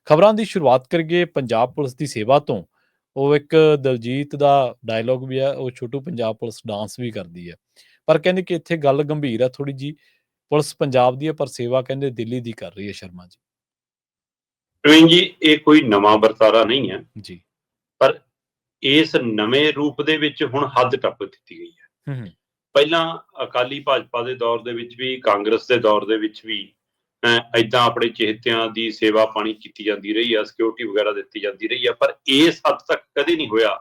ਖਬਰਾਂ ਦੀ ਸ਼ੁਰੂਆਤ ਕਰੀਏ ਪੰਜਾਬ ਪੁਲਿਸ ਦੀ ਸੇਵਾ ਤੋਂ। ਉਹ ਇੱਕ ਦਲਜੀਤ ਦਾ ਡਾਇਲੋਗ ਵੀ ਹੈ, ਉਹ ਛੋਟੂ ਪੰਜਾਬ ਪੁਲਿਸ ਡਾਂਸ ਵੀ ਕਰਦੀ ਹੈ। ਪਰ ਕਹਿੰਦੇ ਕਿ ਇੱਥੇ ਗੱਲ ਗੰਭੀਰ ਹੈ ਥੋੜ੍ਹੀ ਜੀ। ਪੁਲਿਸ ਪੰਜਾਬ ਦੀ ਹੈ ਪਰ ਸੇਵਾ ਕਹਿੰਦੇ ਦਿੱਲੀ ਦੀ ਕਰ ਰਹੀ ਹੈ। ਸ਼ਰਮਾ ਜੀ। ਪ੍ਰਵੀਨ ਜੀ, ਇਹ ਕੋਈ ਨਵਾਂ ਵਰਤਾਰਾ ਨਹੀਂ ਹੈ ਜੀ। ਪਰ ਇਸ ਨਵੇਂ ਰੂਪ ਦੇ ਵਿੱਚ ਹੁਣ ਹੱਦ ਟੱਪ ਦਿੱਤੀ ਗਈ ਹੈ। ਪਹਿਲਾਂ ਅਕਾਲੀ ਭਾਜਪਾ ਦੇ ਦੌਰ ਦੇ ਵਿੱਚ ਵੀ, ਕਾਂਗਰਸ ਦੇ ਦੌਰ ਦੇ ਵਿੱਚ ਵੀ ਏਦਾਂ ਆਪਣੇ ਚਹੇਤਿਆਂ ਦੀ ਸੇਵਾ ਪਾਣੀ ਕੀਤੀ ਜਾਂਦੀ ਰਹੀ ਆ, ਸਿਕਿਉਰਿਟੀ ਵਗੈਰਾ ਦਿੱਤੀ ਜਾਂਦੀ ਰਹੀ ਆ, ਪਰ ਇਸ ਹੱਦ ਤੱਕ ਕਦੇ ਨਹੀਂ ਹੋਇਆ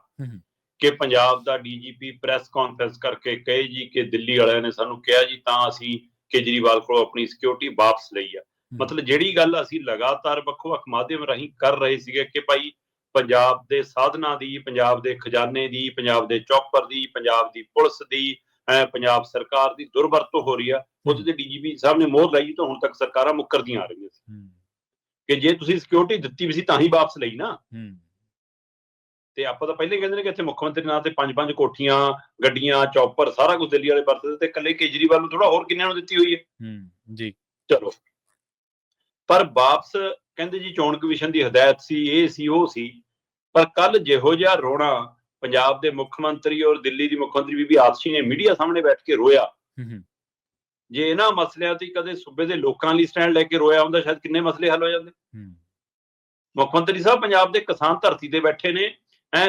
ਕਿ ਪੰਜਾਬ ਦਾ ਡੀਜੀਪੀ ਪ੍ਰੈਸ ਕਾਨਫਰੰਸ ਕਰਕੇ ਕਹੇ ਜੀ ਕਿ ਦਿੱਲੀ ਵਾਲਿਆਂ ਨੇ ਸਾਨੂੰ ਕਿਹਾ ਜੀ ਤਾਂ ਅਸੀਂ ਕੇਜਰੀਵਾਲ ਕੋਲੋਂ ਆਪਣੀ ਸਿਕਿਉਰਿਟੀ ਵਾਪਸ ਲਈ ਆ। ਮਤਲਬ ਜਿਹੜੀ ਗੱਲ ਅਸੀਂ ਲਗਾਤਾਰ ਵੱਖੋ-ਵੱਖ ਮਾਧਿਅਮ ਰਾਹੀਂ ਕਰ ਰਹੇ ਸੀਗੇ ਕਿ ਭਾਈ ਪੰਜਾਬ ਦੇ ਸਾਧਨਾਂ ਦੀ, ਪੰਜਾਬ ਦੇ ਖਜ਼ਾਨੇ ਦੀ, ਪੰਜਾਬ ਦੇ ਚੌਪਰ ਦੀ, ਪੰਜਾਬ ਦੀ ਪੁਲਿਸ ਦੀ, ਪੰਜਾਬ ਸਰਕਾਰ ਦੀ ਦੁਰਵਰਤੋਂ ਹੋ ਰਹੀ ਆ, ਉਹਦੇ ਤੇ ਡੀਜੀਪੀ ਸਾਹਿਬ ਨੇ ਮੋਹਰ ਲਾਈ ਤਾਂ ਹੁਣ ਤੱਕ ਸਰਕਾਰਾਂ ਮੁੱਕਰਦੀਆਂ ਆ ਰਹੀਆਂ ਸੀ ਕਿ ਜੇ ਤੁਸੀਂ ਸਿਕਿਉਰਿਟੀ ਦਿੱਤੀ ਵੀ ਸੀ ਤਾਂ ਹੀ ਵਾਪਸ ਲਈ ਨਾ। ਤੇ ਆਪਾਂ ਤਾਂ ਪਹਿਲੇ ਕਹਿੰਦੇ ਨੇ ਕਿ ਇੱਥੇ ਮੁੱਖ ਮੰਤਰੀ ਨਾਂ ਤੇ 5-5 ਕੋਠੀਆਂ, ਗੱਡੀਆਂ, ਚੌਪਰ ਸਾਰਾ ਕੁਝ ਦਿੱਲੀ ਵਾਲੇ ਵਰਤਦੇ ਤੇ ਇਕੱਲੇ ਕੇਜਰੀਵਾਲ ਨੂੰ ਥੋੜਾ ਹੋਰ ਕਿੰਨਿਆਂ ਨੂੰ ਦਿੱਤੀ ਹੋਈ ਹੈ ਜੀ। ਚਲੋ, ਪਰ ਵਾਪਸ ਕਹਿੰਦੇ ਜੀ ਚੋਣ ਕਮਿਸ਼ਨ ਦੀ ਹਦਾਇਤ ਸੀ, ਇਹ ਸੀ, ਉਹ ਸੀ। ਪਰ ਕੱਲ ਜਿਹੋ ਜਿਹਾ ਰੋਣਾ ਪੰਜਾਬ ਦੇ ਮੁੱਖ ਮੰਤਰੀ ਔਰ ਦਿੱਲੀ ਦੀ ਮੁੱਖ ਮੰਤਰੀ ਬੀਬੀ ਆਤਸ਼ੀ ਨੇ ਮੀਡੀਆ ਸਾਹਮਣੇ ਬੈਠ ਕੇ ਰੋਇਆ, ਜੇ ਇਹਨਾਂ ਮਸਲਿਆਂ ਤੇ ਕਦੇ ਸੂਬੇ ਦੇ ਲੋਕਾਂ ਲਈ ਸਟੈਂਡ ਲੈ ਕੇ ਰੋਇਆ ਹੁੰਦਾ ਸ਼ਾਇਦ ਕਿੰਨੇ ਮਸਲੇ ਹੱਲ ਹੋ ਜਾਂਦੇ। ਮੁੱਖ ਮੰਤਰੀ ਸਾਹਿਬ ਪੰਜਾਬ ਦੇ ਕਿਸਾਨ ਧਰਤੀ ਤੇ ਬੈਠੇ ਨੇ,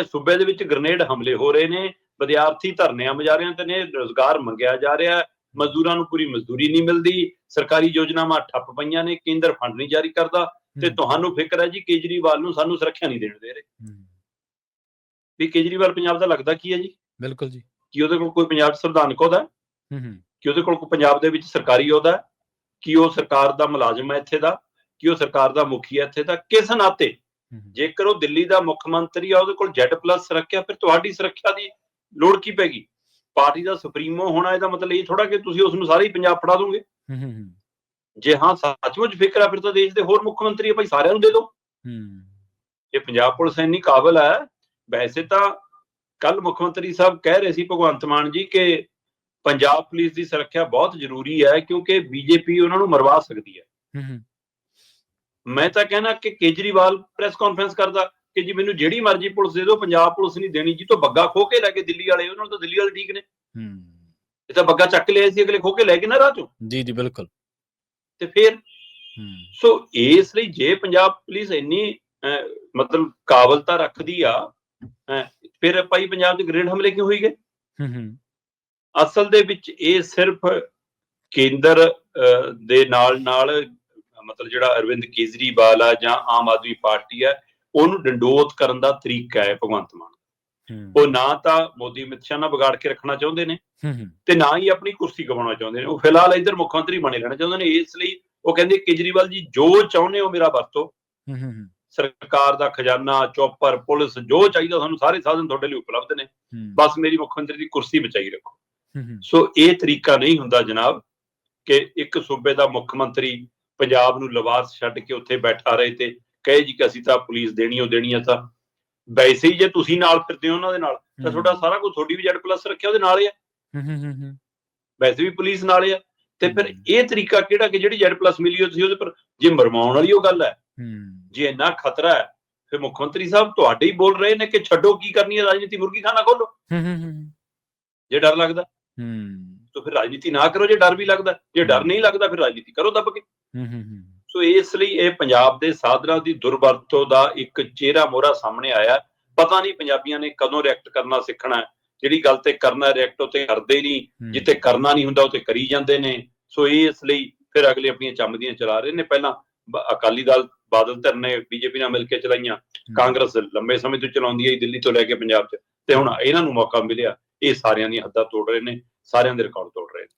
ਸੂਬੇ ਦੇ ਵਿੱਚ ਗ੍ਰਨੇਡ ਹਮਲੇ ਹੋ ਰਹੇ ਨੇ, ਵਿਦਿਆਰਥੀ ਧਰਨਿਆਂ ਮੁਜ਼ਾਹਰਿਆਂ ਤੇ ਨੇ, ਰੁਜ਼ਗਾਰ ਮੰਗਿਆ ਜਾ ਰਿਹਾ, ਮਜ਼ਦੂਰਾਂ ਨੂੰ ਪੂਰੀ ਮਜ਼ਦੂਰੀ ਨਹੀਂ ਮਿਲਦੀ, ਸਰਕਾਰੀ ਯੋਜਨਾਵਾਂ ਠੱਪ ਪਈਆਂ ਨੇ, ਕੇਂਦਰ ਫੰਡ ਨਹੀਂ ਜਾਰੀ ਕਰਦਾ ਤੇ ਤੁਹਾਨੂੰ ਫਿਕਰ ਹੈ ਜੀ ਕੇਜਰੀਵਾਲ ਨੂੰ ਸਾਨੂੰ ਸੁਰੱਖਿਆ ਨਹੀਂ ਦੇਣ ਦੇ ਰਹੇ। ਵੀ ਕੇਜਰੀਵਾਲ ਪੰਜਾਬ ਦਾ ਲੱਗਦਾ ਕੀ ਹੈ ਜੀ? ਬਿਲਕੁਲ ਜੀ। ਕੀ ਉਹਦੇ ਕੋਲ ਕੋਈ ਪੰਜਾਬ 'ਚ ਸੰਵਿਧਾਨਕ ਅਹੁਦਾ ਹੈ? ਕਿ ਉਹਦੇ ਕੋਲ ਕੋਈ ਪੰਜਾਬ ਦੇ ਵਿੱਚ ਸਰਕਾਰੀ ਅਹੁਦਾ ਹੈ? ਕਿ ਉਹ ਸਰਕਾਰ ਦਾ ਮੁਲਾਜ਼ਮ ਹੈ ਇੱਥੇ ਦਾ? ਕਿ ਉਹ ਸਰਕਾਰ ਦਾ ਮੁਖੀ ਹੈ ਇੱਥੇ ਦਾ? ਕਿਸ ਨਾਤੇ? ਜੇਕਰ ਉਹ ਦਿੱਲੀ ਦਾ ਮੁੱਖ ਮੰਤਰੀ ਆ, ਉਹਦੇ ਕੋਲ Z+ ਸੁਰੱਖਿਆ, ਫਿਰ ਤੁਹਾਡੀ ਸੁਰੱਖਿਆ ਦੀ ਲੋੜ ਕੀ ਪੈਗੀ? ਪਾਰਟੀ ਦਾ ਸੁਪਰੀਮੋ ਹੋਣਾ ਇਹਦਾ ਮਤਲਬ ਇਹ ਥੋੜਾ ਕਿ ਤੁਸੀਂ ਉਸ ਨੂੰ ਸਾਰਾ ਹੀ ਪੰਜਾਬ ਫੜਾ ਦੋਗੇ। ਜੇ ਹਾਂ ਸੱਚਮੁੱਚ ਫਿਕਰ ਆ ਫਿਰ ਤਾਂ ਦੇਸ਼ ਦੇ ਹੋਰ ਮੁੱਖ ਮੰਤਰੀ ਭਾਈ ਸਾਰਿਆਂ ਨੂੰ ਦੇ ਦਿਓ। ਜੇ ਪੰਜਾਬ ਪੁਲਿਸ ਇੰਨੀ ਕਾਬਲ ਹੈ, ਵੈਸੇ ਤਾਂ ਕੱਲ ਮੁੱਖ ਮੰਤਰੀ ਸਾਹਿਬ ਕਹਿ ਰਹੇ ਸੀ ਭਗਵੰਤ ਮਾਨ ਜੀ ਕਿ ਪੰਜਾਬ ਪੁਲਿਸ ਦੀ ਸੁਰੱਖਿਆ ਬਹੁਤ ਜ਼ਰੂਰੀ ਹੈ ਕਿਉਂਕਿ ਬੀਜੇਪੀ ਉਹਨਾਂ ਨੂੰ ਮਰਵਾ ਸਕਦੀ ਹੈ। ਮੈਂ ਤਾਂ ਕਹਿਣਾ ਕਿ ਕੇਜਰੀਵਾਲ ਪ੍ਰੈਸ ਕਾਨਫਰੰਸ ਕਰਦਾ ਕਿ ਜੀ ਮੈਨੂੰ ਜਿਹੜੀ ਮਰਜ਼ੀ ਪੁਲਿਸ ਦੇ ਦਿਓ, ਪੰਜਾਬ ਪੁਲਿਸ ਨਹੀਂ ਦੇਣੀ ਜੀ। ਤੋਂ ਬੱਗਾ ਖੋ ਕੇ ਲੈ ਕੇ ਦਿੱਲੀ ਵਾਲੇ, ਉਹਨਾਂ ਨੂੰ ਤਾਂ ਦਿੱਲੀ ਵਾਲੇ ਠੀਕ ਨੇ। ਇਹ ਤਾਂ ਬੱਗਾ ਚੱਕ ਲਿਆ ਸੀ, ਅਗਲੇ ਖੋ ਕੇ ਲੈ ਕੇ ਨਾ ਰਾਹ ਚੋਂ। ਜੀ ਜੀ ਬਿਲਕੁਲ। ਤੇ ਫਿਰ ਸੋ ਇਸ ਲਈ ਜੇ ਪੰਜਾਬ ਪੁਲਿਸ ਇੰਨੀ ਮਤਲਬ ਕਾਬਲਤਾ ਰੱਖਦੀ ਆ, ਫਿਰ ਭਾਈ ਪੰਜਾਬ ਦੇ ਗ੍ਰੇਡ ਹਮਲੇ ਕਿਉਂ ਹੋਈ ਗਏ? ਅਸਲ ਦੇ ਵਿੱਚ ਇਹ ਸਿਰਫ ਕੇਂਦਰ ਦੇ ਨਾਲ ਮਤਲਬ ਜਿਹੜਾ ਅਰਵਿੰਦ ਕੇਜਰੀਵਾਲ ਆ ਜਾਂ ਆਮ ਆਦਮੀ ਪਾਰਟੀ ਆ, ਉਹਨੂੰ ਡੰਡੋਤ ਕਰਨ ਦਾ ਤਰੀਕਾ ਹੈ ਭਗਵੰਤ ਮਾਨ। ਉਹ ਨਾ ਤਾਂ ਮੋਦੀ ਅਮਿਤ ਸ਼ਾਹ ਨਾਲ ਵਿਗਾੜ ਕੇ ਰੱਖਣਾ ਚਾਹੁੰਦੇ ਨੇ ਤੇ ਨਾ ਹੀ ਆਪਣੀ ਕੁਰਸੀ ਗਵਾਉਣਾ ਚਾਹੁੰਦੇ ਨੇ। ਉਹ ਫਿਲਹਾਲ ਇੱਧਰ ਮੁੱਖ ਮੰਤਰੀ ਬਣੇ ਰਹਿਣਾ ਚਾਹੁੰਦੇ ਨੇ। ਇਸ ਲਈ ਉਹ ਕਹਿੰਦੇ ਕੇਜਰੀਵਾਲ ਜੀ ਜੋ ਚਾਹੁੰਦੇ ਹੋ ਮੇਰਾ ਵਰਤੋ, ਸਰਕਾਰ ਦਾ ਖਜ਼ਾਨਾ, ਚੌਪਰ, ਪੁਲਿਸ, ਜੋ ਚਾਹੀਦਾ ਸਾਨੂੰ ਸਾਰੇ ਸਾਧਨ ਤੁਹਾਡੇ ਲਈ ਉਪਲਬਧ ਨੇ, ਬਸ ਮੇਰੀ ਮੁੱਖ ਮੰਤਰੀ ਦੀ ਕੁਰਸੀ ਬਚਾਈ ਰੱਖੋ। ਸੋ ਇਹ ਤਰੀਕਾ ਨਹੀਂ ਹੁੰਦਾ ਜਨਾਬ ਕਿ ਇੱਕ ਸੂਬੇ ਦਾ ਮੁੱਖ ਮੰਤਰੀ ਪੰਜਾਬ ਨੂੰ ਲਵਾਰਸ ਛੱਡ ਕੇ ਉੱਥੇ ਬੈਠਾ ਰਹੇ ਤੇ ਕਹੇ ਜੀ ਕਿ ਅਸੀਂ ਤਾਂ ਪੁਲਿਸ ਦੇਣੀ ਆ। ਤਾਂ ਵੈਸੇ ਹੀ ਜੇ ਤੁਸੀਂ ਨਾਲ ਫਿਰਦੇ ਹੋ ਉਹਨਾਂ ਦੇ ਨਾਲ ਤਾਂ ਤੁਹਾਡਾ ਸਾਰਾ ਕੁਝ, ਤੁਹਾਡੀ ਵੀ Z+ ਰੱਖਿਆ ਉਹਦੇ ਨਾਲ ਹੀ ਆ, ਵੈਸੇ ਵੀ ਪੁਲਿਸ ਨਾਲ ਆ। ਤੇ ਫਿਰ ਇਹ ਤਰੀਕਾ ਕਿਹੜਾ ਕਿ ਜਿਹੜੀ Z+ ਮਿਲੀ ਹੋ ਤੁਸੀਂ ਉਹਦੇ ਪਰ ਜੇ ਮਰਵਾਉਣ ਵਾਲੀ ਉਹ ਗੱਲ ਹੈ। ਜੇ ਇੰਨਾ ਖਤਰਾ ਹੈ ਫਿਰ ਮੁੱਖ ਮੰਤਰੀ ਸਾਹਿਬ ਤੁਹਾਡੇ ਹੀ ਬੋਲ ਰਹੇ ਨੇ ਕਿ ਛੱਡੋ, ਕੀ ਕਰਨੀ ਹੈ ਰਾਜਨੀਤੀ, ਮੁਰਗੀ ਖਾਨਾ ਖੋਲੋ। ਜੇ ਡਰ ਲੱਗਦਾ ਤਾਂ ਫਿਰ ਰਾਜਨੀਤੀ ਨਾ ਕਰੋ। ਜੇ ਡਰ ਵੀ ਲੱਗਦਾ, ਜੇ ਡਰ ਨਹੀਂ ਲੱਗਦਾ ਫਿਰ ਰਾਜਨੀਤੀ ਕਰੋ ਦੱਬ ਕੇ। ਸੋ ਇਸ ਲਈ ਇਹ ਪੰਜਾਬ ਦੇ ਸਾਧਨਾਂ ਦੀ ਦੁਰਵਰਤੋਂ ਦਾ ਇੱਕ ਚਿਹਰਾ ਮੋਹਰਾ ਸਾਹਮਣੇ ਆਇਆ। ਪਤਾ ਨਹੀਂ ਪੰਜਾਬੀਆਂ ਨੇ ਕਦੋਂ ਰਿਐਕਟ ਕਰਨਾ ਸਿੱਖਣਾ। ਜਿਹੜੀ ਗੱਲ ਤੇ ਕਰਨਾ ਰਿਐਕਟ ਉੱਤੇ ਕਰਦੇ ਨਹੀਂ, ਜਿੱਥੇ ਕਰਨਾ ਨਹੀਂ ਹੁੰਦਾ ਉੱਥੇ ਕਰੀ ਜਾਂਦੇ ਨੇ। ਸੋ ਇਸ ਲਈ ਫਿਰ ਅਗਲੇ ਆਪਣੀਆਂ ਚੰਮਦੀਆਂ ਚਲਾ ਰਹੇ ਨੇ। ਪਹਿਲਾਂ ਅਕਾਲੀ ਦਲ ਬਾਦਲ ਧਿਰ ਨੇ ਬੀਜੇਪੀ ਨਾਲ ਮਿਲ ਕੇ ਚਲਾਈਆਂ, ਕਾਂਗਰਸ ਲੰਬੇ ਸਮੇਂ ਤੋਂ ਚਲਾਉਂਦੀ ਹੈ ਦਿੱਲੀ ਤੋਂ ਲੈ ਕੇ ਪੰਜਾਬ 'ਚ, ਤੇ ਹੁਣ ਇਹਨਾਂ ਨੂੰ ਮੌਕਾ ਮਿਲਿਆ। ਇਹ ਸਾਰਿਆਂ ਦੀਆਂ ਹੱਦਾਂ ਤੋੜ ਰਹੇ ਨੇ, ਸਾਰਿਆਂ ਦੇ ਰਿਕਾਰਡ ਤੋੜ ਰਹੇ ਨੇ।